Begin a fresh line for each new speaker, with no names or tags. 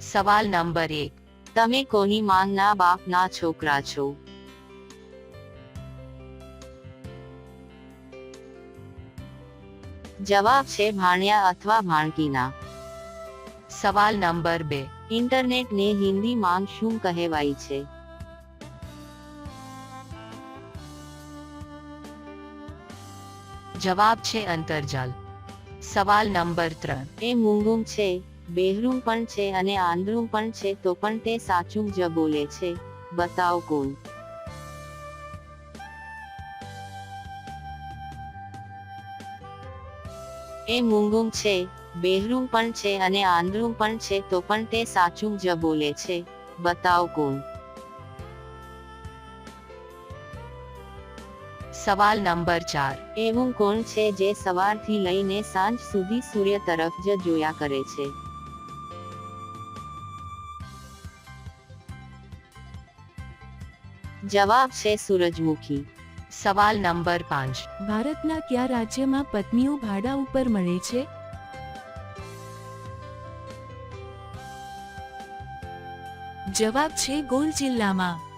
સવાલ નંબર 1. તમે કોની માંગના બાપના છોકરા છો? જવાબ છે ભાણિયા અથવા ભાણકીના. સવાલ નંબર 2. ઇન્ટરનેટને હિન્દીમાં શું કહેવાય છે? જવાબ છે અંતરજાલ. સવાલ નંબર 3. એ મૂંગું છે, બહેરું પણ છે અને આંધળું પણ છે તો પણ તે સાચું જ બોલે છે. બતાવો કોણ? એ મૂંગું છે, બહેરું પણ છે અને આંધળું પણ છે તો પણ તે સાચું જ બોલે છે. બતાવો કોણ? સવાલ નંબર 4. એવું કોણ છે જે સવારથી લઈને સાંજ સુધી સૂર્ય તરફ જ જોયા કરે છે? જવાબ છે સૂરજમુખી. સવાલ નંબર 5.
ભારતના કયા રાજ્યમાં પત્નીઓ ભાડા ઉપર મળે છે? જવાબ છે ગોલ જિલ્લામાં.